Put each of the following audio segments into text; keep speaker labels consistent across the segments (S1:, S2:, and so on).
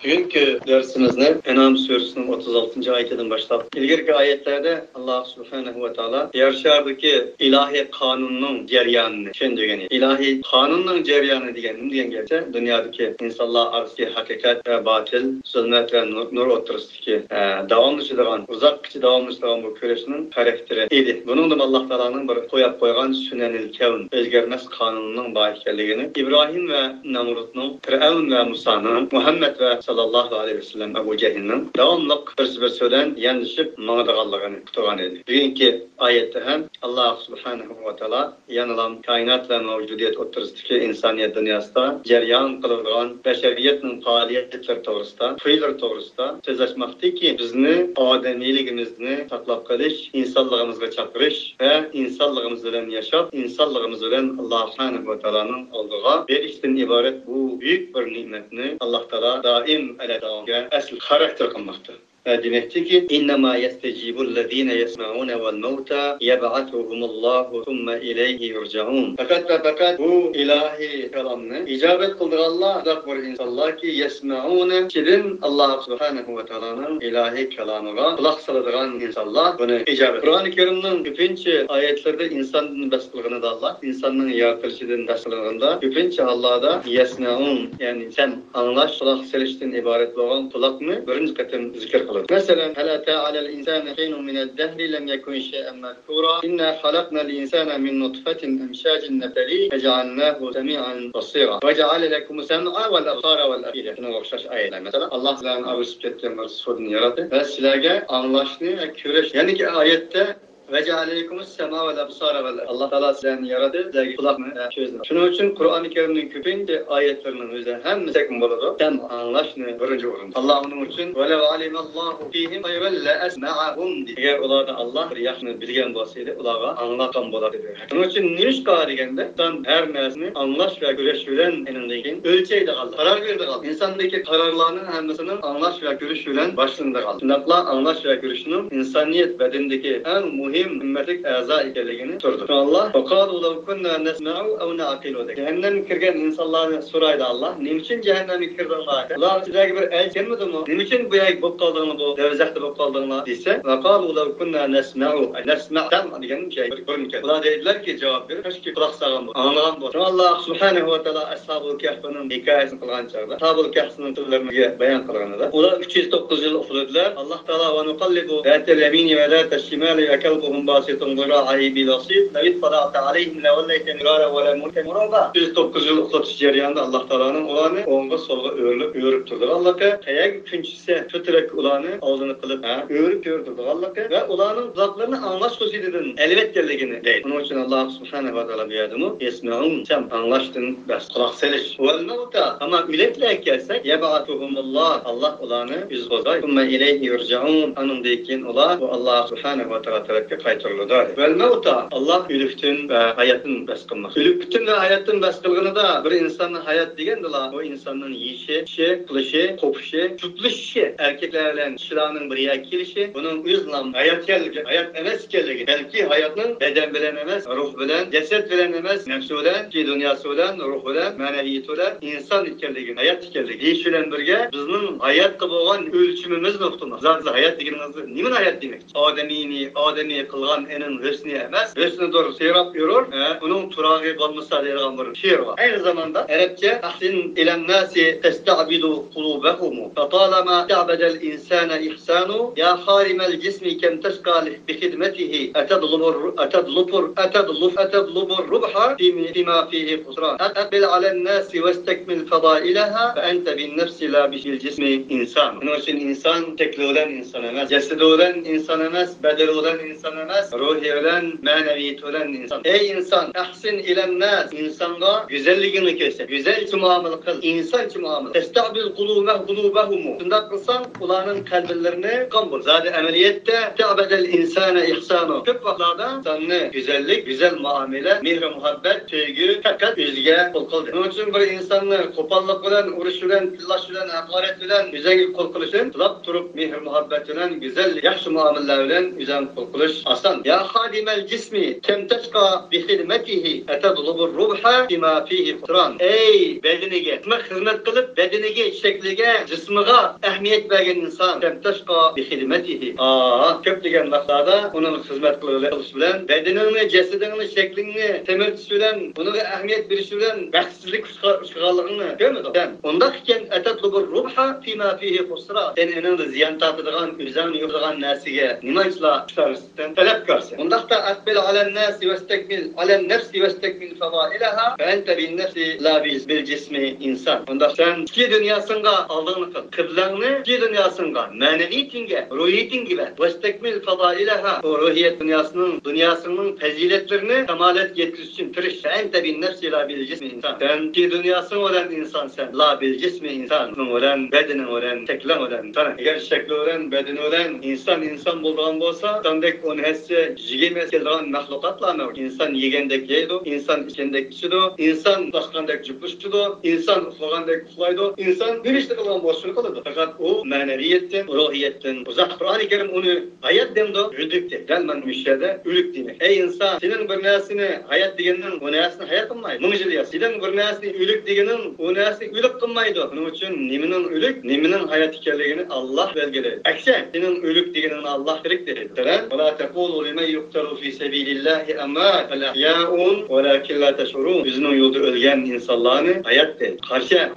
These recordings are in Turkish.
S1: Bugünkü dersimizni En'am suresinin 36. ayetinden başlap. İlgirki ayetlerde Allah subhanahu ve taala yer şerdagi ilahi kanunun jaryanını tushundirgan. İlahi kanunun jaryanı degan degan gelse dünyadaki insanlar arasındaki hakikat ve batıl, zulmet ve nur o'tirisidagi davomlashadigan, uzoqgacha davomlashadigan bu kurashning karakteri edi. Bunun da Allah Taola'nın bir qo'yib qo'ygan sunanil kavn, o'zgarmas qonunining bor ekanligini İbrahim ve Namrudning, Fir'avn ve Musa'nın, Muhammed ve sallallahu aleyhi ve sellem Ebu Cehil'nin devamlık bir söylen yanlışıp mağdağallığını tutugan edi. Bugünkü ayette hem Allah subhanahu ve teala yanılan kainat ve mevcudiyet o'tirisidagi insaniyet dünyasida jaryan qiladigan beşeriyetning faoliyatlar to'g'risida, fe'llar to'g'risida so'zlashmoqdaki bizni odamiyligimizni saqlab qolish, insonligimizga chaqirish ve insonligimiz bilan yashab, insonligimiz bilan Allah subhanahu ve teala'nın oldiga berishdan iborat bu büyük bir nimetni Allah Taala daim aladağınca asıl karakter kılmakta. Demektir ki innema yestecibul-lezine yesma'un vel mauta yeb'atuhumullahu thumma ileyhi yurcaun. Fakat bu ilahi kelamını icabet kıldıranlar da bir insanlar ki yesma'un kidin Allah subhanahu ve taala'nın ilahi kelamına kulak saladigan insanlar bunu icabet. Kur'an-ı Kerim'nin köpünçe ayetlerde insanın besqilgini da Allah, insanın yaratılışının besqilginde köpünçe Allah'da yesma'un yani sen anlaş kulak selişten ibaret olan kulak mı birinci katım zikir kılır. Mesela halata alel insani hinun mined dehri lem yekun şey'en mezkura inna halaknal insana min nutfetin emşacin nebteli fecealnahu semi'an basira ve ceale lekumus sem'a vel absara vel afide. Şuna okşaş ayetler. Mesela Allah sizlerin arışıp ketken bir sıfatını yarattı ve sizlerge anlaşını ve küreş. Yani ki ayette ve cealeykumus sema vel absara vel Allah Teala sizlerini yarattı. Sizlerge kulak mı? Çözdüm. Şunun için Kur'an-ı Kerim'in köpünce ayetlerinin üzerine hem sekin boladı hem anlaşını birinci orun. Allah onun için velev alimallahu fihim hayren le esma'ahum diye. Eğer onlarda Allah bir yaxını bilgen bolsaydı ularga anlatan boladı. Şunun için nişka degende insan her nersini anlaş ve güreş bilen enindeki ölçeydi kaldı. Karar verdi kaldı. İnsandaki kararlarının hemmisinin anlaş ve görüş bilen başlığında kaldı. Şundakla anlaş ve görüşünün insaniyet bedendeki en muhim ümmetlik a'za ekanligini turdu. Allah faqalu law kunna nasma'u aw na'qilu. Cehennem kirgen insanlarni so'raydi Allah. Niçin cehennemga kirdinglar? Ular sizlarga bir aytganmidimi? Niçin bu yer bo'lib qoldinglar bu devzaqda bo'lib qoldinglar desa, faqalu law kunna nasma'u nasma'tan degan şey bir ko'ringan. Ular dedilar ki cevap berib, "Keşke quloq solgan bo'l, anglagan bo'l." Allah subhanahu va taala Ashabul Kahf'ning hikoyasini qilgan chog'da, Ashabul Kahf'ning so'zlarini bayon qilganida, ular 309 yil uxladilar. Allah taala va nuqallibu zatal yamini va zatal shimali va kalbuhum basitun dhira'i bil wasit, la yatfa'ata alayhim la wallayta mirara wa la mulka muraba. 309 yıl uxlatish jarayonida Allah taolaning ularni o'ngga so'lga o'rib turdilar. Allohga qayerga kunchisa ko'tarak ularni oldini qilib, o'rib ko'rdirdi Allohga va ularning quloqlarini anglash xususiyatidan elbetganligini deydi. Bunun için Allah subhanahu va taala buyurdu: "Yesma'un sen anlaştın bas quloq selish." Vel mauta ama ületler kelsek yeb'atuhumullah Allah ularni yüz bozay. Thumma ilayhi yurcaun. Anından keyin ular bu Allah subhanahu va taala tarafga qaytariladi. Vel mauta Allah ölükten ve hayatın bas qilmoq. Ölükten ve hayatın bas qilganida bir insonning hayat degandilar o insanın yeyişi, qilishi, qo'pishi, jutlishi, erkeklar bilan kishilarning birga kelishi, bunun o'zining hayat ekanligi, hayat emas ekanligi, balki hayotning badan bilan emas, ruh bilan, jasad bilan emas, nafs bilan, dunyosi bilan, ruh bilan, ma'naviyati bilan inson ekanligi, hayat ekanligi. Deyish bilan birga bizning hayotga bo'lgan o'lchimimiz nuqtamiz. Zaten hayat deganimiz nima hayat demak? Odamiy qilgan enin husni emas, husnidir seyrab yurur, uning turag'i bo'lmasa degan bir she'r var. Aynı zamanda Arapça ahsin ilen nasi testa'bidu qulubahum. Fatalama ta'badal insana ihsanu ya harimel cismi kem tashqal bi khidmatihi atadlubur rubha fima fihi khusran. Aqbil alen nasi wastakmil fadailaha fa ente bin nefsi la bihil cismi insan. Bunun için insan tekli olan insan emas, cesedi olan insan emas, bedeli olan insan emas, ruhi olan, maneviyeti olan insan. Ey insan ahsin ilen nas insanga güzelliğini kesse, güzel muamele kıl, insançı muamele. Testabil kulubahum. Şundak kılsan, ulanın kalplerini kambul. Zaten ameliyette te'abedel insana ihsanu. Çok vaktlarda insanlı güzellik, güzel muamele, mihre muhabbet, sevgi, fakat üzge kul kıldı. Onun için bir insanlı kopallık bilen, uruş bilen, tillaş bilen, hakaret bilen, güzel kul kılışın, tulap turup mihre muhabbet bilen, güzel, yaxşı muameleler bilen, güzel kul kılış asan. Ya hadimel cismi kem teşka bi hidmetihi etedlubur rubha bima fihi husran. Ey bedeniga hizmet kılıp bedeniga şekliga cismiga ehmiyet bergen insan kem teşka bi hidmetihi. Köp degan vaqtlarda onun hizmet kılış bilen bedenini, cesedini, şeklini temirtiş bilen, unuga ehmiyet beriş bilen baxtsizlik çıkarlığını görmedin. Sen ondaqken etedlubur rubha bima fihi husran. Sen eninde ziyan tatıdığan, üzerine yurduğun nasiga nimaçla çıkarırsın? Talep karşı. Ondaqta akbil alen nasi ve istekmil alen nefsi ve istekmil fadailaha ve ente bin nefsi la bil cismi insan. Ondaq sen iki dünyasında aldığını kıl. Kıblağını iki dünyasında maneviyetinge, ruhiyetinge ve istekmil fadailaha o ruhiyet dünyasının faziletlerini kemalet yetiriş için tırış. Ve ente bin nefsi la bil cismi insan. Sen iki dünyasın olan insan sen. La bil cismi insan. Olan bedenen olan, teklen olan insan. Eğer şekli olan, bedeni olan insan bulduğun olsa sandek onu hesse jigeme keldiğin mahlukatla mı? İnsan yegендek yeydi, insan içendek içidi, insan başkandek cüplüştüdü, insan uflagandek uflaydı, insan bir işte kılan boşluk kılıdı. Fakat o maneviyetten, ruhiyetten uzak. Kur'an-ı Kerim onu hayat demdi, ülükti. Delmen müşahede ülük demek. Ey insan, senin bir nesini hayat degenin o nesini hayat kılmaydı. Mıncılıyor. Senin bir nesini ülük degenin o nesini ülük kılmaydı. Bunun için niminin ülük, niminin hayat hikayelerini Allah belgeledi. Akşam senin ülük degenin Allah direkt dedi. وَلَا تَقُولُوا لِمَنْ يُقْتَلُ فِي سَب۪يلِ اللّٰهِ اَمَّاتْ وَالْاَحْيَاءٌ وَلَكِنْ لَا تَشْعُرُونَ. Yüzünün yolda ölgen insanlarını hayat dedi. Karşı,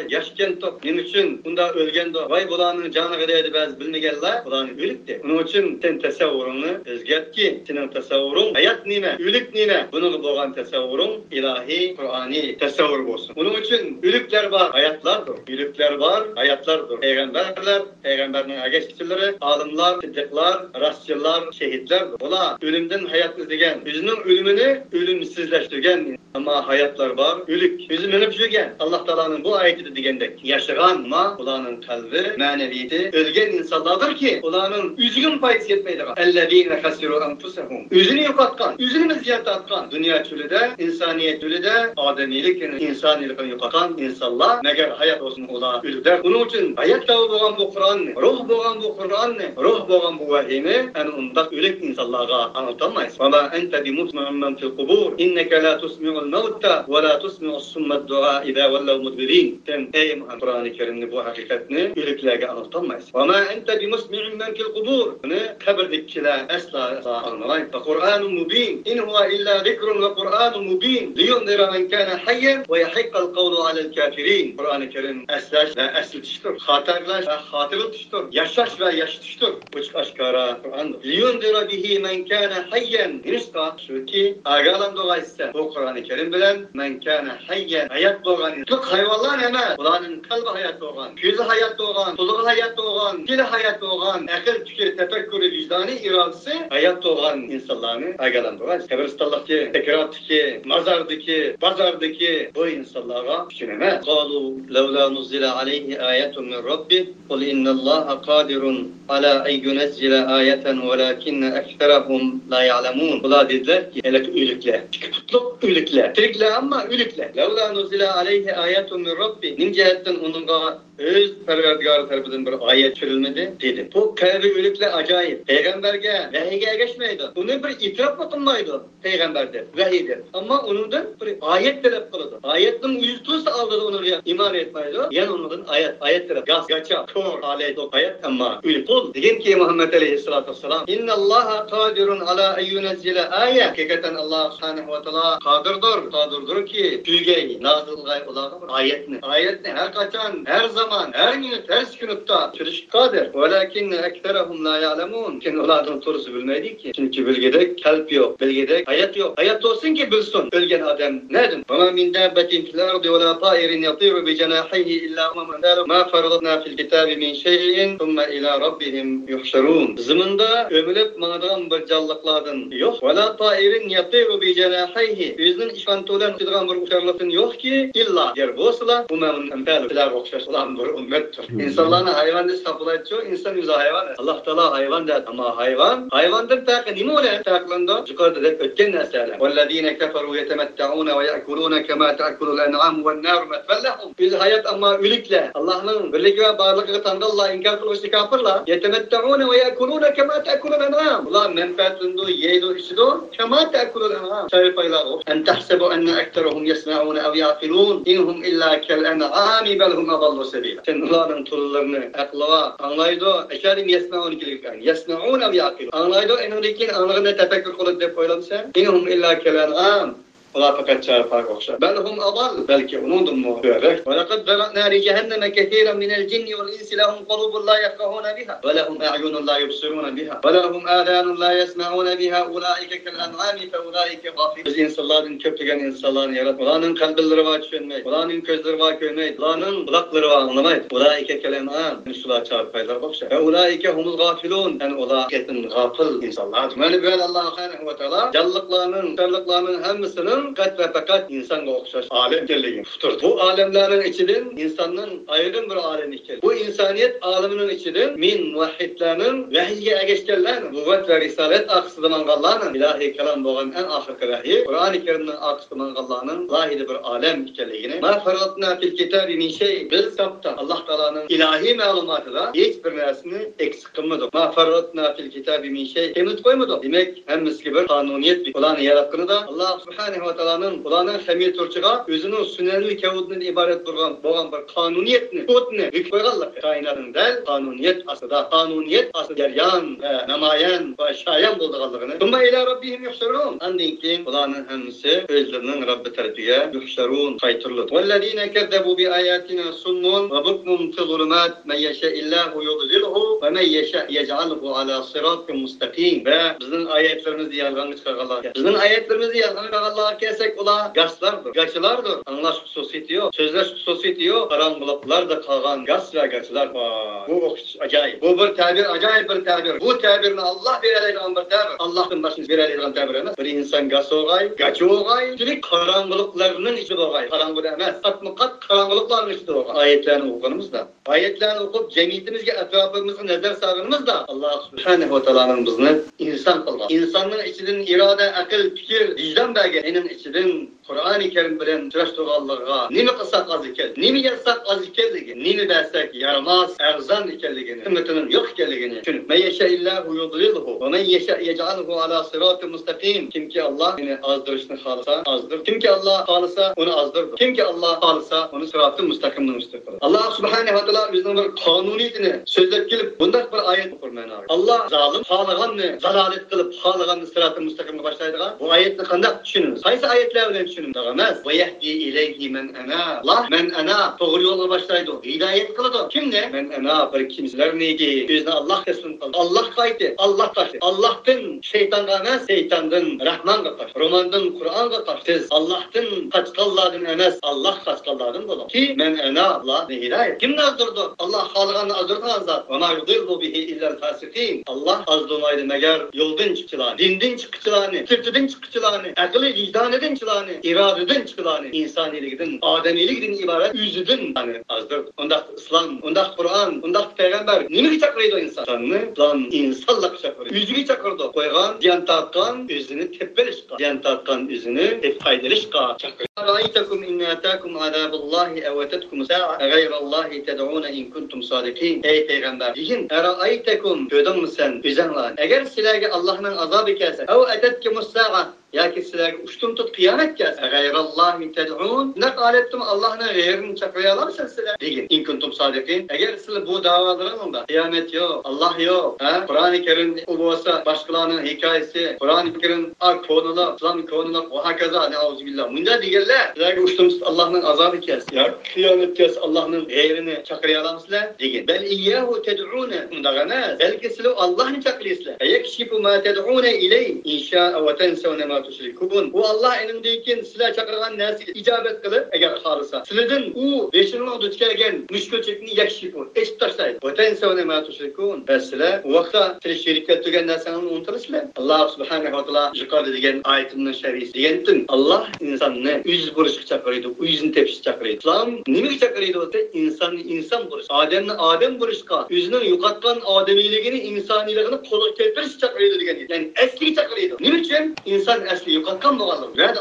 S1: yaşken top, nin için bunda ölgen de, vay bulanın canı vereydi bez bilmegenler, bulanın ülük dedi. Bunun için sen tesavvurunu özgert ki, senin tesavvurun hayat nime, ülük nime. Bunun boğan tesavvurun ilahi, Kur'ani tesavvur olsun. Bunun için ülükler var, hayatlardır. Ülükler var, hayatlardır. Peygamberler, peygamberinin ageçkiçileri, alimler, sıddıklar, rastçılar, şehitler. Ola ölümden hayat izlegen, yüzünün ölümünü ölümsüzleştirgen ama hayatlar var, ülük. Yüzünün ölüpsügen. Allah Teala'nın bu ayeti de digendek. Yaşagan ma, ulanın kalbi, maneviyeti, ölgen insanlardır ki, ulanın üzgün payıs yetmeydi. Ellezîne khasiru enfusehum. Yüzünü yokatkan, yüzünü ziyade atkan. Dünya çölüde, insaniyet çölüde, ademilik, insanilikini yokatkan insanlar, meğer hayat olsun ola ülükler. Bunun için hayat tağı boğan bu Kur'an ne? Ruh boğan bu Kur'an ne? Ruh boğan bu vahiyini, en ondak ülük insanlara anlatamayız. Ama ente bi mutma'amman fil kubur, inneke la tusmi'ul mevta ve la tusmi'ul summed dua idâ vellav mudbirin. Sen ey Kur'an-ı Kerim'ni bu hakikatini ülüklerine anlatamayız. Ama ente bi musmi'amman fil kubur. Bunu kabirdekiler asla anlamayız. Ve Kur'an-ı mubin. İn huve illa zikrun ve Kur'an-ı mubin. Liyundira men kâne hayyen ve yahikkal kavlu alel kafirin. Kur'an-ı Kerim eslaş ve eslitiştir. Hatırlaş ve hatırlatıştır. Yaşaş ve yaşatıştır. Uçuk aşkara Kur'an'dır. Liyundira bihi men kâne hayyen. Nirista şu ki ağalan doğaysa bu Kur'an-ı Kerim bilen men kâne hayyen. Hayat doğan. Tık hayvanlar hemen. Kur'an'ın kalbi hayat doğan. Gözü hayat doğan. Soluğu hayat doğan. Dili hayat doğan. Akıl, fikir, tefekkürü, vicdanı, iradesi hayat doğan insanlarını ağalan doğan. Kabristanlıktaki, tekrattaki, mazardaki, bazardaki bu insanlara düşünemez. قالوا لولا نزل عليه آية من ربه قل إن الله قادر على أن ينزل آية ولكن أكثرهم لا يعلمون. Bunlar dediler ki elek ülükler. Kutluk ülükler. Tirikler ama ülükler. لولا نزل عليه آية من ربه. Nim cihetten onunla öz perverdigarı tarafından bir ayet çürülmedi dedi. Bu kalbi ülükler acayip. Peygamberge vehiyge geçmeydi. Onu bir itiraf bakılmaydı peygamberde vehiyde. Ama onun da bir ayet talep kıldı. Ayetin yüztüsü aldı onu iman etmeydi. Yani onun ayet talep. Gaz, gaça, kor, alet, ayet ama ülük ol. Diyeyim ki Muhammed Aleyhisselatü Vesselam İnna Allaha kadirun ala eyyunezzile ayet. Hakikaten Allah Subhanahu ve Teala kadirdir ki tüygeyi, nazılgay olan ayet ne? Ayet ne? Her kaçan, her zaman, her minut, her sekundda çürüş kadir. Velakin ekterahum la ya'lemun. Kim onlardan doğrusu bilmedi ki. Çünkü bilgide kalp yok, bilgide hayat yok. Hayat olsun ki bilsin. Ölgen adam nedir? Ve ma min dabbetin fil ardı ve la ta'irin yatiru bi cenahihi illa ma faradna fil kitabi min şeyin thumma ila rabbihim yuhşarun. Zımında ömülüp mağdan bir canlıklardan yok. Ve la ta'irin yatiru bi cenahihi. Yüzünün işvantodan çıdığan bir uçarlıkın yok ki illa yer bosla bu memun empelular okşar. olan bir ümmettir. İnsanlarını hayvan diye sapılaytıyor, insan yüzü hayvan. Allah Teala hayvan der ama hayvandır tabi nime olan taklında yukarıda da ötken nesneler. وَالَّذ۪ينَ كَفَرُوا يَتَمَتَّعُونَ وَيَأْكُلُونَ كَمَا تَأْكُلُ الْاَنْعَامُ وَالنَّارُ مَثْوَلَّهُم. Biz hayat ama ülikle Allah'ın birlik ve varlıkı tanrılla inkar kılmıştı kafirla يَتَمَتَّعُونَ وَيَأْكُلُونَ كَمَا تَأْكُلُ الْاَنْعَامُ. Ulan menfaatünde yeydu işidu كَمَا تَأْكُلُ الْاَنْعَامُ. Şerifayla o. اَنْ تَحْسَبُوا أَنَّ أَكْتَرَهُمْ يَسْمَعُونَ اَوْ يَعْقِلُونَ اِنْهُمْ إِلَّا كَالْاَنْعَامِ بَلْ هُمْ أَضَلُّ سَبِيلًا. Sen ulanın turlarını aklıva anlaydı. Eşarim yesme'un kilikten. Yesme'un ev yaqil. Anlaydı enurikin anlığında tefekkür kılıp deyip koyulamsa. İnhum illa kelen'am. Ola fakat çarpar okşar. Belhum adal. Belki onundur mu? Ve lekad zara'na li cehenneme kethiren minel cinni vel insi lehum kulubun la yefkahuna biha. Ve lehum a'yunun la yubsiruna biha. Ve lehum âdânun la yesma'una biha. Ulaike kel en'âmi fe ulaike gafir. Biz insanların köpügen insanlarını yarat. Ulanın kalbilleri var düşünmeyiz. Ulanın gözleri var görmeyiz. Ulanın kulakları var anlamayız. Ulaike kel en'âm. Müslüman çarpaylar okşar. Ve ulaike humul gafilun. Yani ulâiketin gafil insanlar. Yani böyle Allah subhanahu ve teala canlıklarının hemmisinin kat ve fakat insanga okşaş alem gelliğin tutur. Bu alemlerin içinden insanın ayrı bir alem ikkel. Bu insaniyet aleminin içinden min muvahhidlerinin vehiyye egeşkellerinin nübüvvet ve risalet aksıdı mangallarının ilahi kelam boğan en ahirki vehiy Kur'an-ı Kerim'in aksıdı mangallarının zahidi bir alem ikkelliğini ma ferratna fil kitabi min şey biz kapta Allah Teala'nın ilahi malumatı da hiçbir neresini eksik kılmadık. Ma ferratna fil kitabi min şey kemit koymadık. Demek hemimiz gibi kanuniyet bir olanı yarattığını da Allah subhanahu ve ulanın Hamil Turçuğa özünün sünneni kavudundan ibaret boğan bir kanuniyetini, kodunu hükmüyorlar. Kainatın del, kanuniyet asıda. Kanuniyet asıda ceryan, namayen ve şayan bulduğallığını. Tümma ila Rabbihim yuhşarun. Andinkin ulanın hemisi özlerinin Rabbi tarafiye yuhşarun, kaytırılır. وَالَّذ۪ينَ كَذَّبُوا بِآيَاتِنَا سُمٌّ وَبُكْمٌ فِي الظُّلُمَاتِ مَنْ يَشَاءِ اللّٰهُ يُضْلِلْهُ وَمَنْ يَشَاء يَجْعَلْهُ عَلَى صِرَاطٍ مُسْتَقِيمٍ. Ve bizim ayetlerimizi yalganı çıkarırlar. Bizim ayetlerimizi yalganı çıkarırlar kesek ula gaslardır, gaçılardır. Anlaş hususiyeti yok, sözleş hususiyeti yok. Karanlıklar da kalan gas ve gaçılar. Bu acayip. Bu bir tabir, acayip bir tabir. Bu tabirini Allah belirlediğin bir tabir. Allah'ın başını belirlediğin tabir emez. Bir insan gas oğay, gaçı oğay, çünkü karanlıklarının içi oğay. Karanlık emez. Kat karanlıkların içi oğay. Ayetlerini okunumuzda. Ayetlerini okup cemiyetimizge, etrafımızı nazar sağınımızda Allah subhanahu ve teala'nın bizini insan kılgan. İnsanın içinin irade, akıl, fikir, vicdan belgelerinin içinin Kur'an-ı Kerim bilen türaştırganlığa nimi kısak az iken, nimi yazsak az ikenligi, nimi dersek yaramaz, erzan ikenligini, ümmetinin yok ikenligini. Çünkü men yeşe'illahu yudlilhu ve men yeşe' yec'alhu ala sıratı mustakim. Kim ki Allah yine azdırışını halisa azdır. Kim ki Allah halisa onu azdırdır. Kim ki Allah halisa onu sıratı mustakimden müstakil. Allah subhanahu ve teala bizden bir kanuniyetini sözlep gelip bundak bir ayet okurmayın abi. Allah zalim halığanını zalalet kılıp halığanını sıratı mustakimden başlaydığa bu ayetini kandak düşününüz. Haysi ayetler öyle düşünün dağamaz. Ve yehdi ileyhi men ena. Allah men ena. Doğru yola başlaydı. Hidayet kılıdı. Kim ne? Men ena. Bir kimseler neydi? Gözüne Allah teslim kıldı. Allah kaydı. Allah taşı. Allah'tın şeytan dağamaz. Şeytan'dın Rahman katar. Roman'dın Kur'an katar. Siz Allah'tın kaçkalladın emez. Allah kaçkalladın dolar. Ki men ena. Allah ne hidayet. Kim azdırdı? Allah halığını azdırdı azat. Ve ma yudillu bihi illel fasikin. Allah azdırmaydı meğer yıldın çıkçılarını, dindin çıkçılarını, sırtıdın çıkçılarını, akıllı vicdanedin çıkçılarını, iradeden çıkılanı, insaniyelikten, ademiyelikten ibaret yüzüdün yani azdır. Ondak İslam, ondak Kur'an, ondak Peygamber. Nimi çakırıydı o insan? Sanını lan insanlık çakırıydı. Yüzünü çakırdı. Koygan, diyan tatkan, yüzünü tepbelişka. Diyan tatkan, yüzünü tepfaydalışka çakırıydı. Ra'aytekum inne atakum azabullahi evetetkum sa'a gayrallahi ted'una in kuntum sadikin. Ey Peygamber, deyin, ra'aytekum, gördün mü sen, üzen lan. Eğer silerge Allah'ın azabı kelse, ev etetkumus sa'a, ya ki sizler uçtum tut kıyamet gelsin. Gayrallahi ted'un. Ne kalettim Allah'ın gayrini çakıyalar mısın sizler? Deyin. İn kuntum sadikin. Eğer sizler bu davaların onda kıyamet yok, Allah yok. Kur'an-ı Kerim ulusa başkalarının hikayesi, Kur'an-ı Kerim konula, İslam konula, o hakaza ne'auzubillah. Bunda diyorlar. Sizler uçtum tut Allah'ın azabı gelsin. Ya kıyamet gelsin Allah'ın gayrini çakıyalar mısınlar? Deyin. Bel iyyahu ted'une. Mundağanaz. Belki sizler Allah'ın çakıyısınlar. Yekşifu ma ted'une iley. İnşa'a ve tensevne ma ma tushrikun. O Allah enindeyken sizler çakırgan nersi icabet kılıp eğer halisa. Sizlerden o beşinin duç kelgen müşkülçekini yakışıp eşit taşlaydı. Veten sevne ma tushrikun. Sizler o vakta size şirket tügen derseniz unutursunuz. Allah subhanahu wa ta'ala yukarıda degen ayetinin şerisi degentin Allah insanı yüz buruşuk çakırıydı. Yüzün tepsi çakırıydı. İslam nimek çakırıydı o te insan buruş. Adem buruşka. Yüzünün yukatkan ademiliğini insaniliğini koluk kelpiriş çakırıydı degen. Yani esli çakırıydı. Ne için? İnsan esli yukatkan boğalım. Ve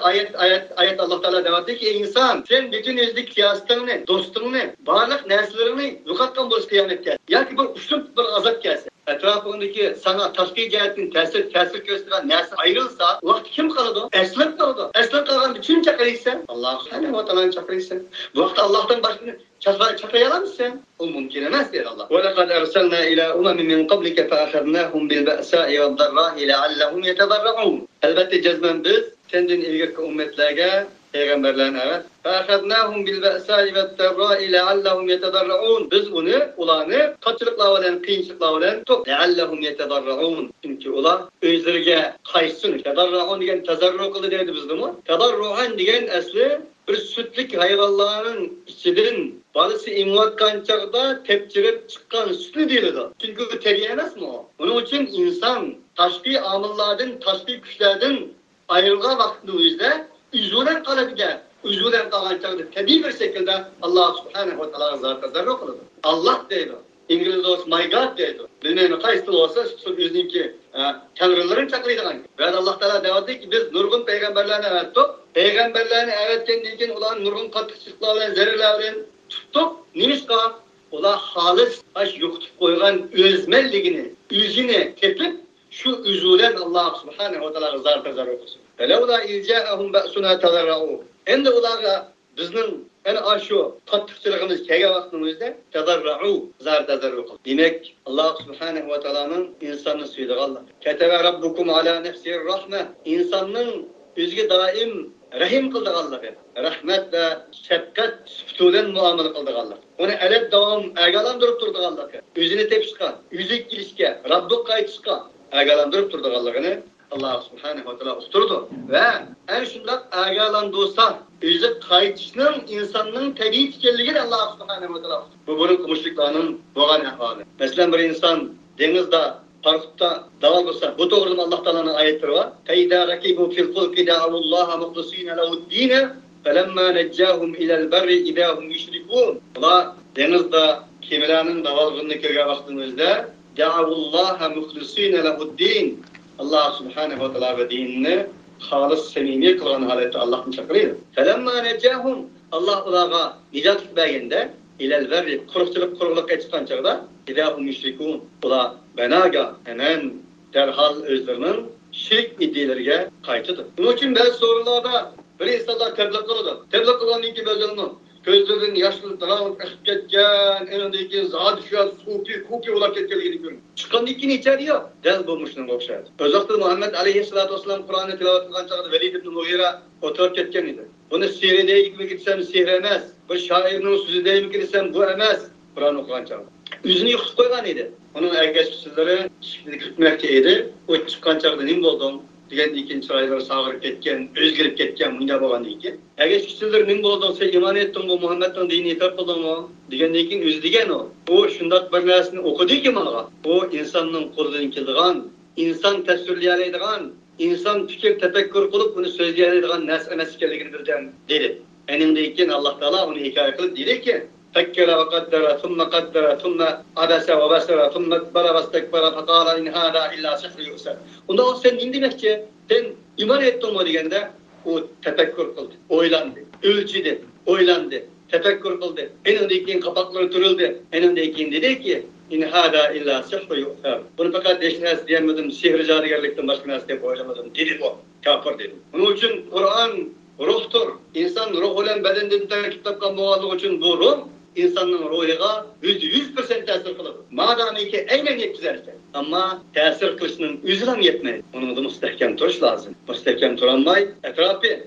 S1: ayet Allah Teala devam ediyor ki insan sen bütün özlük siyasatını, dostluğunu, varlık neslerini yukatkan boş kıyamet gel. Ya ki bir uçluk bir azap gelse. Etrafındaki sana taşkı cihetin tesir gösteren nesli ayrılsa vakti kim kalır? Eslik kalır. Eslik kalan bütün çakırıysa Allah subhanahu wa ta'ala'nın çakırıysa bu vakti Allah'tan başını çakırayalım mısın? O mümkün emez der Allah. وَلَقَدْ أَرْسَلْنَا إِلَى أُمَمٍ مِنْ قَبْلِكَ فَأَخَذْنَاهُمْ بِالْبَأْسَاءِ وَالضَّرَّاءِ لَعَلَّهُمْ يَتَضَرَّعُونَ. Elbette cezmen biz senden ilgili ümmetlerge peygamberlerine evet. فَأَخَذْنَاهُمْ بِالْبَأْسَاءِ وَالضَّرَّاءِ لَعَلَّهُمْ يَتَضَرَّعُونَ. Biz ulanı kaçılıkla olan, kıyınçılıkla olan top. لَعَلَّهُمْ يَتَضَرَّعُونَ. Çünkü ula özlerge kaysın. Tedarru'un diyen tezarru kılı derdi bizde mi? Tedarru'un diyen esli bir sütlük hayvanların içinden balısı imvat kançakta tepçirip çıkan sütlü değildi. Çünkü bu teriyemez mi o? Onun için insan taşkı amıllardan, taşkı güçlerden ayrılma vaktinde yüzde üzülen kalabilir. Üzülen kalınçakta tabi bir şekilde Allah subhanahu wa ta'ala zat tezarru kılıdı. Allah deydi. İngiliz olsa my God deydi. Bilmem kaysıl olsa yüzünki tanrıların çakırıydı. Ve Allah Teala devam etti ki biz nurgun peygamberlerine öğrettik. Peygamberlerine öğretkendiğinden olan nurgun katıkçılıklarla, zerrelerle tuttuk. Nimişka? Ola halis aş yokutup koygan özmelliğini, yüzüne tepip şu üzülen Allah subhanahu wa ta'ala zar tezarru kılsın. Felevla ilca'ahum ba'suna tezarra'u. Hem de olarga bizning ana şu qattiqchiligimiz kelgan vaqtimizda tadarra'u zar tazarru qil. Demek Allah subhanahu wa ta'ala'nın insanı suydiği Allah. Ketebe rabbukum ala nefsi'r rahme. İnsanın özge daim rahim qildi Allah. Rahmet ve şefkat sübtulen muamele qildi Allah. Onu elep davam agalandırıp durdu Allah. Özünü tepişka, yüzük girişke, Rabbuk qaytışka agalandırıp durdu Allah'ını. Allah subhanahu wa ta'ala usturdu. Ve en şundak agalandırsa özü qaytışının insanın tabii tikelliği Allah subhanahu wa ta'ala. Bu bunun kumuşluklarının boğan ahvali. Mesela bir insan denizde parkta daval olsa bu doğrudan Allah Teala'nın ayetleri var. Feyda rakibu fil fulki da'avullaha muhlisine lehu'd-dine felemma neccahum ila'l berri idahum yüşrikun. Allah denizde kemilerinin davalını görüyor vaxtımızda da'avullaha muhlisine lehu'd-din. Allah subhanahu wa ta'ala ve dinini halis semimi kılan halette Allah'ın çakırıydı. Felemma neccahum Allah ulağa nicat etmeyende ila'l berri kurukçuluk etişten çağda idahum yüşrikun. Ula benaga hemen derhal özlerinin şirk iddialarına kaytıdır. Bunun için bazı sorularda bir insanlar tebliğ kılıdır. Tebliğ kılan iki bezirinin gözlerinin yaşlı dağılıp akıp ketken, önündeki zadüşat, kuki olak ketkenliğini görün. Çıkan ikini içeri yok. Del bulmuşluğun okşaydı. Özellikle Muhammed Aleyhisselatü Vesselam Kur'an'ı tilavet kılan çağda Velid ibn Mughira oturup ketken idi. Bunu sihrediği gibi gitsem sihremez. Bir şairinin sözü değil mi gitsem bu emez. Kur'an okulan çağda. Yüzünü yıkıp koygan idi. Onun ergeçmişsizleri gitmekteydi. O çıkan çağda nim buldum. Diyen ikinci çırayları sağırıp ketken, özgürüp ketken, bunda boğan deyken. Ergeçmişsizleri nim buldum, sen iman ettin bu Muhammed'den dini iter kıldın mı? Diyen ikin öz digen o. O şundak bir nesini okudu ki bana. O insanın kurduğun kildiğen, insan tesirleyeleydiğen, insan fikir tefekkür kılıp bunu sözleyeleydiğen nes emeskikerliğini bileceğim dedi. Enindeyken Allah Teala onu hikaye kılıp dedi ki فكر وقدر ثم قدر ثم عبس وبسر ثم اكبر واستكبر فقال إن هذا إلا سحر يؤثر. Ondan sonra sen ne demek ki? Sen iman ettin mi diyende o tefekkür kıldı, oylandı, ölçüdü, oylandı, tefekkür kıldı. En öndeki kapakları turuldu. En öndeki dedi ki İn hâdâ illâ sihru yu'thâr. Bunu fakat deşnes diyemedim, sihir cadıgarlıktan başka nas diye oylamadım. Dedi o, kafir dedi. Onun için Kur'an ruhtur. İnsan ruh olan bedenden terkip tapkan boğazlık için bu ruh insanın ruhiga %100% tesir kılır. Madem ki aynen yetkizerse. Ama tesir kılışının üzülen yetmez. Onun da müstehkem duruş lazım. Müstehkem duranmay, etrafı,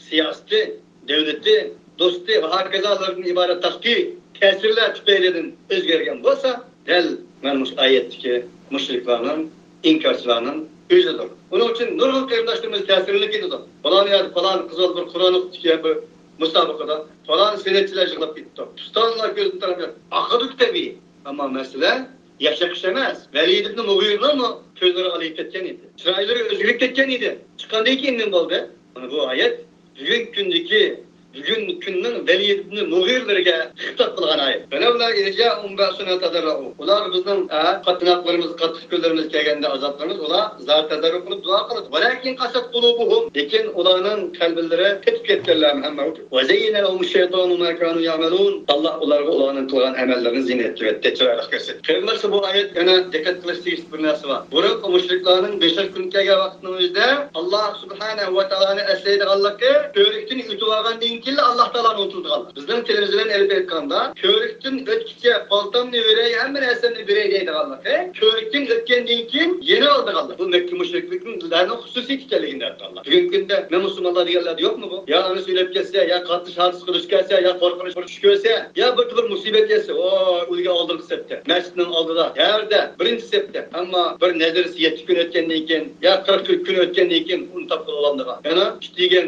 S1: siyaseti, devleti, dostu ve herkesalarının ibaret taşki tesirler tüpeyledin özgergen olsa del menmuş ayetteki müşriklerinin, inkarçılarının Yüzüdür. Onun için nurgul kıyımdaşlarımız təsirlik edidir. Falan kızıl bir Kur'an'ı tutuyor bir musabakada. Falan senetçiler yığılıp gitti. Tustanlar gözünü taramıyor. Akıdık tabii. Ama mesele yaşakış emez. Veli ibn Mughir'nin mı sözleri alayıp etken idi. Çırayları özgürlük etken idi. Çıkan değil ki emin oldu. Bu ayet bugün kunning Veli ibn Mughirlarga xitob qilgan ayet. Falawla irja'um ba'suna tadarru. Ular bizning qatnaqlarimiz, qattiqlarimiz kelganda azoblarimiz ular zar tadarru qilib duo qiladi. Walakin qasat qulubuhum. Lekin ularning qalblari ketib ketganlar hamma. Wa zayyana lahum shaytanu ma kanu ya'malun. Alloh ularga ularning qilgan amallarini zinetletdi, chiroyli ko'rsatdi. Qilmasa bu ayet yana diqqat qilishlik bir narsa bor. Burun mushriklarning 5 kun kelgan vaqtning o'zida Alloh subhanahu va taoloni eslaydiganligi ko'rikdan o'tib olgandan keyin Alloh taoloni unutadigan. Bizning tilimizdan elib aytganda ko'rikdan o'tkicha paltamni beray, hamma narsani beray deydiganligi ko'rikdan o'tgandan keyin yana oldiganlar. Bu Mekke mushrikliklarning xususiyati ekanligini aytganlar. Bugungi kunda men musulmonlar deganlar yo'qmi bu? Ya uni söylep kelsa, ya qattiq hadis qilish kelsa, ya qo'rqinish tush kelsa, ya bir musibat kelsa, o ulga oldingi sepda, masjidning oldida, yerda birinchi sepda. Ammo bir nazarisi 7 kun o'tgandan keyin, ya 40 kun o'tgandan keyin uni topib olandiga. Yana ishtigan,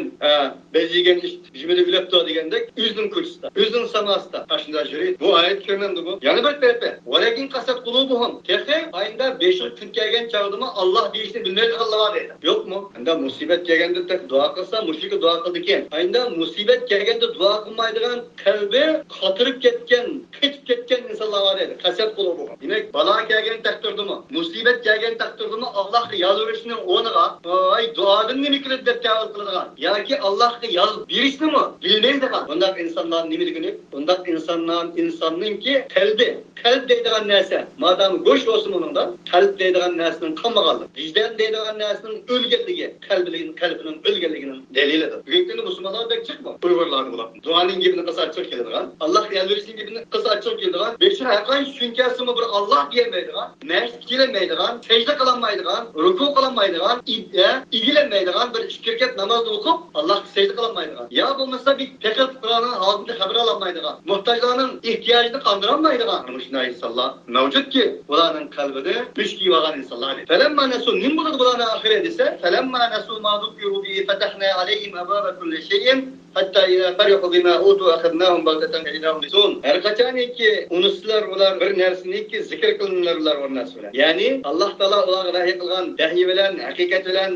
S1: bezigan ish jimida uylabdi degandek, o'zining ko'chisida, o'zining samasida ashunda yuradi. Bu oyat kelmandi bu. Yana bir tarafda, walakin qasat qulubuhum. Texi ayında 5 kun kelgan chog'dimi Alloh deyishni bilmaydi Alloh deydi. Yo'qmi? Unda musibat kelganda tek duo qilsa, mushrika duo qildi ekan. Ayında musibat kelganda duo qilmaydigan qalbi qotirib ketgan, ketib ketgan insonlar bor edi. Qasat qulubuhum. Demak, balo kelgan taqdirdimi, musibat kelgan taqdirdimi Allohga yolvorishning o'rniga, ay duodan nima qilib deb tavil qiladigan yoki Allohga yolvorib berishni bilmaydigan. Bunday insanlar nima degani? Bunday insonninki qalb deydigan narsa, madam go'sh bo'lsin uningda, qalb deydigan narsaning qolmaganligi, vijdon deydigan narsaning o'lganligi, qalbining o'lganligining dalilidir. Bugungi kunda musulmonlarda chiqma. Uyg'urlar bo'lib, duoning gibini qilsa chiq keladigan, Alloh yolvorishning gibini qilsa chiq keladigan, beshi haqiqatan shunchasimi bir Alloh demaydigan, masjid kelmaydigan, sajda qilmaydigan, ruku qilmaydigan, igilanmaydigan bir shirkat namozni o'qib, Allohga sajda qilmaydigan. Ya bo'lmasa bir faqat Qur'onning holidan xabar olmaydigan, muhtojlarning ehtiyojini qondirolmaydigan. Shunday insonlar mavjudki, ularning qalbida mushki bo'lgan insonlar. Falamma nasu nim bo'ladi bularning oxiri desa, falamma nasu ma dhukiru bi fatahna alayhim ababa kulli shay'in hatta ila farihu bima utu akhadnahum baghtatan ilahum lisun. Her qachoniki unuslar ular bir narsaniki zikr qilinarlar o'rnasida. Ya'ni Alloh taolo ularga vahiy qilgan vahiy bilan, haqiqat bilan,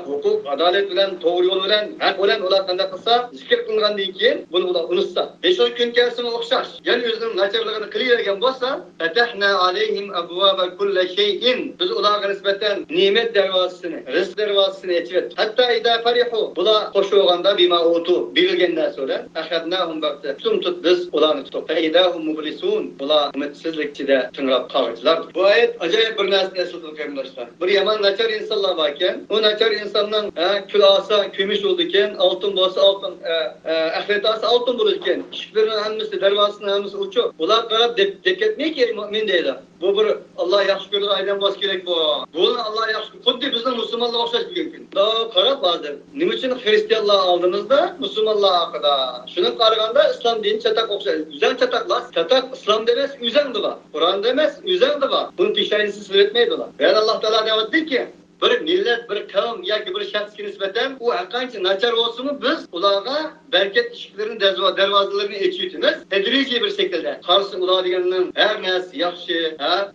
S1: huquq, adolat bilan, to'g'ri yo'l bilan, haq bilan ular qanday qilsa, zikr qilingandan keyin buni ular unutsa, 5 kun kelsimi o'xshash. Ya'ni o'zining nacharligini qilavergan bo'lsa, fatahna alayhim abwaba kulli shay'in. Biz ularga nisbatan ne'mat darvozasini, rizq darvozasini ochib, hatta ida farihu bular qo'shilganda bima utu berilgandan so'ra, akhadnahum bag'ta. Tumtut biz ularni tutib, faidahum mublisun. Ular umidsizlikda tinglab qolganlar. Bu oyat ajoyib bir narsa eslatib qo'ymoqda. Bir yomon nachar insonlar bor ekan, u nachar insonning kulasa kumush bo'ldi ekan, oltin bo'lsa oltin, axlatasi oltin bo'ldi ekan. Eshiklarning hammasi, darvozasining hammasi uchuq. Ular qarab deb ketmayki mo'min deydi. Bu bir Alloh yaxshi ko'rgan aydan bos kerak bu. Buni Alloh yaxshi, xuddi bizning musulmonlar o'xshash bugun kun. Qarab hozir, nima uchun xristianlar oldimizda, musulmonlar haqida. Shuni qaraganda islom dini chatak o'xshaydi. Uzan chataklar, chatak islomda emas, uzanda bor. Qur'onda emas, uzanda bor. Buni tekshirishni so'ratmaydi ular. Va Alloh taolo deyaptiki, bir millat, bir qavm yoki bir shaxsga nisbatan u qancha nachar bo'lsa-mu, biz ularga berkat eshiklarini, darvozalarini ochib, tadrijiy bir shaklda qarshi ular deganning har narsa yaxshi,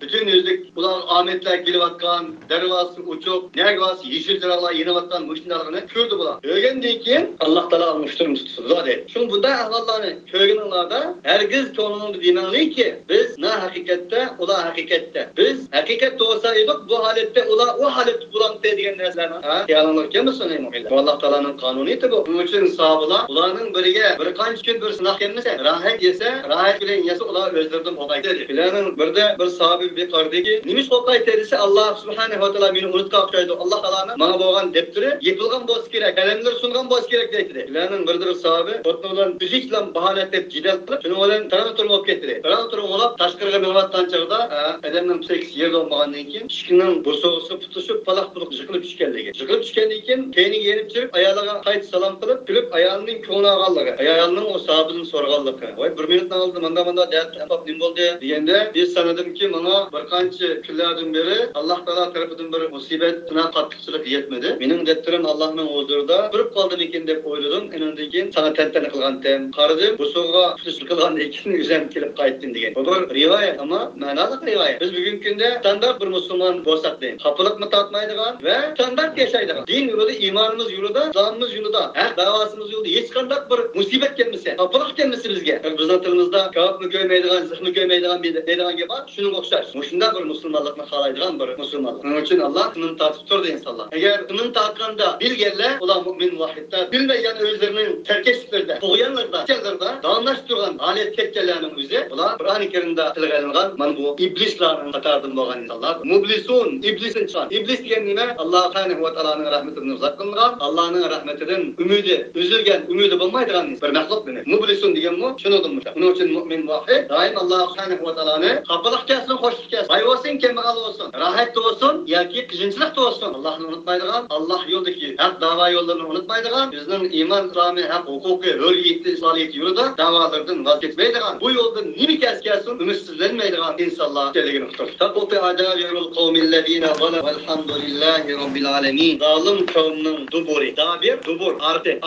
S1: butun o'zlik ular omadlar kelayotgan, darvozi ochiq, nagvasi yeshil chiroqlar yanayotgan mushundaligini ko'rdi bular. Ko'rgandan keyin Alloh taolo mushtirimiz tutdi deydi. Shu bunday ahvollarni ko'rganlarda hargiz ko'nglingizni demangliki, biz na haqiqatda, ular haqiqatda. Biz haqiqat bo'lsa edik, bu holatda ular o holatda bulan degan narsalarni ya'lonlar kelmasin mu'minlar. Alloh taolaning qonuniyati bu. Buning uchun sahobalar ularning biriga bir qancha kun bir sinaq kelmasa, rahat yesa, rahat bilan yesa ular o'zlaridan qo'rqaydi dedi. Ularning birda bir sahobi bir qardiki, "Nimish qo'rqaydi?" desa, Alloh subhanahu va taolo meni unutib qo'ydi. Alloh taolani menga bo'lgan debtiri yepilgan bo'lsa kerak, qalamlar sungan bo'lsa kerak dedi. Ularning birda bir sahobi o'tni bilan uzuk bilan bahona deb jidal qilib, shuni bilan taratur bo'lib ketdi. Taratur bo'lib tashqariga minayotgan chog'da odamning psixik yerda bo'lgandan keyin, ishkining bursosi tutishib, pala Allah bulup jıkılıp düşkenligi. Jıkılıp düşkenligiken keyini yenip çıkıp ayağına kayıt salam kılıp gülüp ayağının konu ağallığı. Ayağının o sahabının sorğanlığı. Vay bir minutdan aldım manda dert yapıp nim boldu degende biz sanadım ki bana bir qancha kunlardan beri Allah Taala tarafından bir musibet tına qattiqchilik yetmedi. Mening deptirim Allah'ın huzurida turib qoldim ekan deb o'yladim. Endan keyin sana tantana qilgandim. Qaradim bu so'g'a tutush qilgan ekan o'zim kelib qaytdim degan. Bu bir rivoyat ama ma'noli rivoyat. Biz bugungi kunda standart bir musulmon bo'lsak deymiz. Xafalıkni tatmaydigan ve standart yaşaydigan. Din yolida, imanımız yolida, İslamımız yolida, haq davasımız yolida hech qanday bir musibet kelmese, xafalık kelmese bizga. Bizning tilimizda kavapni ko'ymaydigan, zihni ko'ymaydigan deydigan gap bor. Shuning o'xshash. Shunda bir musulmonlikni xohlaydigan bir musulmonlik. Shuning uchun Alloh tinim tatib turdi insonlar. Agar tinim tatganda bilganlar, ular mu'min vahidlar, bilmagan o'zlarining terkesliklarida, qo'yganlarda, chellarda davomlash turgan holat ketganlarning o'zi, ular Qur'oni Karimda tilga olingan mana bu iblislarning qatoridan bo'lgan insonlar. Mublisun, iblisdan chiqqan. Iblis degan nima? Alloh subhanahu va taoloning rahmatidan uzoq qilingan, Allohning rahmatidan umidi, uzilgan, umidi bo'lmaydigan bir maxluq buni. Mublisun degan bu, shuningdir. Uning uchun mu'min vahid doim Alloh subhanahu va taoloni xafalık kelsin, xo'shlik kelsin, boy bo'lsin, kambag'al bo'lsin, rohat bo'lsin yoki qiyinchilik bo'lsin, Allohni unutmaydigan, Alloh yo'ldagi haq da'vo yo'llarini unutmaydigan, bizning iymon, islomiy haq, huquqiy, hurriyatli, islomiy yo'lida da'volardan voz kechmaydigan, bu yo'lda nima kelsin, umidsizlanmaydigan insonlar keligini uqtir. Taqoqi adabirul qawmillazina zalamu velhamdulillahi robbil alamin. Zalim kavmning duburi, dabir, dubur,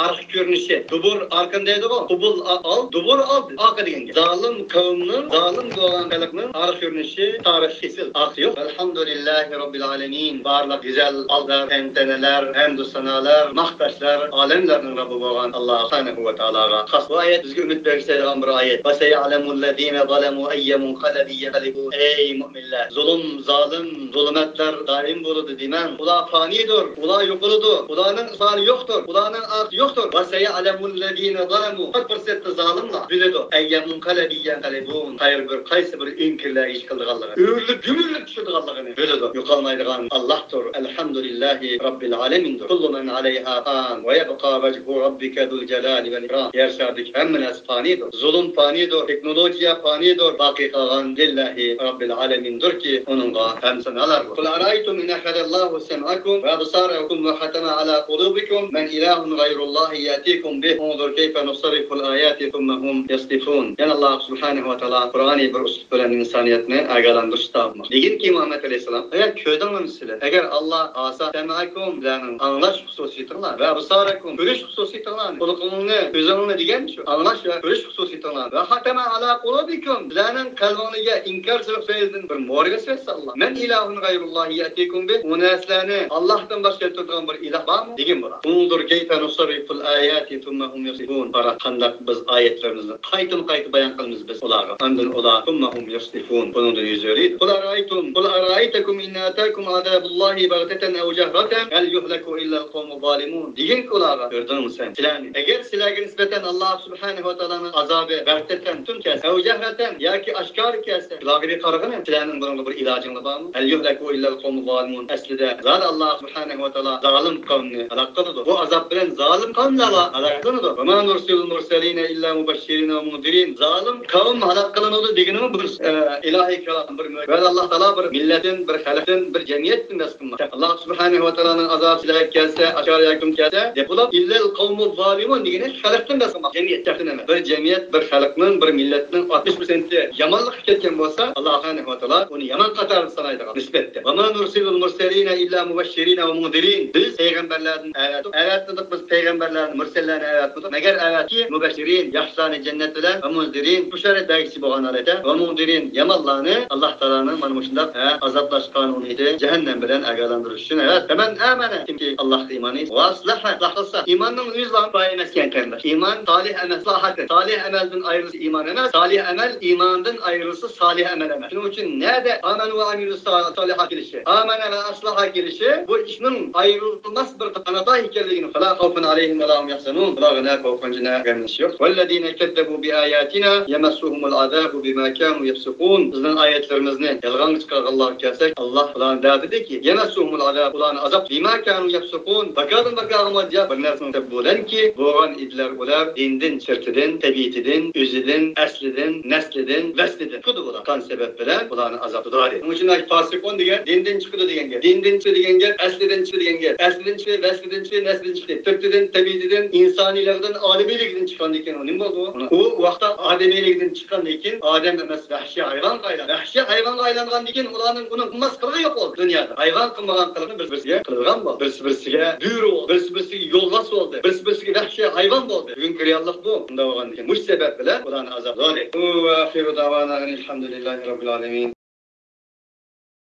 S1: arq ko'rinishi, dubur arqindaydi o. Qubul al, dubur al, arqa degan. Zalim kavmning, zalim bo'lgan xalqning arq ko'rinishi, tarix kesil, arq yo'q. Alhamdulillahi robbil alamin. Barliq güzel aldar, enteneler, hamd sanolar, maqtashlar, alemlarning Robbi bo'lgan Alloh subhanahu va taologa xos. Bu oyat bizga umid beradigan bir oyat. Va sayalamul ladina zalamu ayyamun qalbi yaqlibu. Ey mu'minlar, zulm, zalim, zulmatlar daim bo'ladi deyman. Ular fanidir, ular yo'qoladi. Ularning isoni yo'qdir, ularning arti yo'qdir. Va sayalamul ladina zalamu. Faqat zalimlar biladi. Ayyamun qalbi yaqlibun. Qaysi bir inkirlar ish qilganligi. O'rlik, gümürlik tushirganligini biladi. Yo'qolmaydigan Allohdir. Alhamdulillahi robbil alamin. Kullu man alayha fan ve yabqa vejhu rabbika zul jalali vel ikram. Yer şerdeki hemen fanidir. Zulüm fanidir, teknolojiya fanidir. Baqi qalan lillahi robbil alamindir ki onunla hamsanalar. Kul araytum in akhadallahu sam'akum ve absarakum ve hatama ala qulubikum men ilahun gayrullahi yatikum bih. Unzur keyfe nusarriful ayati thumma hum yasdifun. Yani Allah subhanahu wa ta'ala Kur'an'ı bir usul bilen insaniyetini agalandırışta almış. Digin ki Muhammed Aleyhisselam eğer köyden misli, eğer Allah asa sem'akum bilen anlaş hususiyetler ve absarakum görüş hususiyetler, kulağını, gözünü diyen şu anlaş ve görüş hususiyetler ve hatama ala qulubikum bilen kalbinize inkar sebeplerden bir muharebe sesi Allah. Men ilahun gayrullahi yatikum bih. O neslerini Allah'tan başka tutan bir ilah var mı? Digin bura. Undur keyfe nusarriful ayati thumma hum yasifun. Para kandak biz ayetlerimizi kaytım bayan kılımız biz olara. Andın ola thumma hum yasifun. Bunun da yüzöriydi. Kul araytekum inna atakum adabullahi bagteten ev cehraten hel yuhlaku illa'l kavmu zalimun. Digin ki olara. Gördün mü sen? Silani. Eğer silahı nispeten Allah subhanahu wa ta'ala'nın azabı bagteten tüm kelse ev cehraten ya ki aşkar kelse silahı kargın silahının bunun bir ilacını var mı? Hel yuhlaku illa'l kavmu zalimun. Aslida zat Allah subhanahu wa ta'ala zalim kavmini alakalıdır. Bu azap bilen zalim kavmlarla alakalıdır. Ve ma nursilul murseline illa mubashşirin ve mundirin. Zalim kavm alakalıdır digini mi bir ilahi kelam bir ve Allah Teala bir milletin, bir halkın, bir cemiyetin meskunlar. Allah subhanahu wa ta'ala'nın azab silahı gelse, aşağı yakın gelse, depolab illel kavmu zalimun digini halkın meskunlar. Cemiyet çakıneme. Bir cemiyet, bir halkının, bir milletinin 60%'i yamanlık ketken olsa Allah subhanahu wa ta'ala onu yaman katarını sanaydı nispette. Ve ma nursilul murseline illa mubashşirin ve mundirin. Biz peygamberlerden evet dedik, biz peygamberlerin, mursellerin evet dedik. Meğer evet ki mübeşşirin, yaşlarını cennet bilen ve mundirin, büşaret belgisi boğan alete ve mundirin yamallarını Allah Teala'nın manmışında azaplaş kanunuydu. Cehennem bilen agalandırış için evet. Hemen amene. Kimki Allah'ta imanı ve aslaha, aslahlısa. İmanın yüzden bayemezken kendiler. İman, salih emel, sahattır. Salih emelden ayrısı iman emel. Salih emel, imandan ayrısı salih emel emel. Şunun için nerede amenu ve amilü salihat gelişi? Amene ve aslaha gelişi bu işinin ayrılmaz bir kanata hikayeliğini. فَلَا خَوْفٌ عَلَيْهِمْ وَلَا هُمْ يَحْزَنُونَ وَلَا غَنَا خَوْفٌ جِنَا gelmiş yok. وَالَّذ۪ينَ كَذَّبُوا بِآيَاتِنَا يَمَسُّهُمُ الْعَذَابُ بِمَا كَانُوا يَفْسُقُونَ. Bizden ayetlerimizini yalgan çıkarırlar kelsek Allah falan dedi ki يَمَسُّهُمُ الْعَذَابُ ulan azap بِمَا كَانُوا يَفْسُقُونَ. Bakalım diye bir nersin tebbulen ki boğan idler ular dindin, çırtıdın, tebitidin, üzidin, eslidin, neslidin, veslidin. Kudu ulan. Kan sebep bilen ulan azapı doğru. Onun için fasıkon diye dinden çıkıdı diyen. Dinde Neslidin çıkı degan gap, aslidin çıkı degan gap. Aslidin çıkı, vaslidin çıkı, naslidin çıkı. Türkdin, tabiidin, insanilikden, ademiylikden çıkan ekan o. Nima bo'ldi? O vaqtda ademiylikden çıkan ekan, odam emas, vahşi hayvonga aylangan. Vahşi hayvonga aylangan ekan, ularning uni qilmas qiligi yo'q bo'ldi dunyoda. Hayvon qilmagan qiligini bir-biriga qilgan bo'ldi. Bir-biriga buyruq bo'ldi, bir-biriga yo'llas bo'ldi, bir-biriga vahşi hayvon bo'ldi. Bugungi reallik bu. Unda bo'lgan ekan. Bu sabab bilan ularni azobladik. Va axiru davana alhamdulillahi robbil alamin.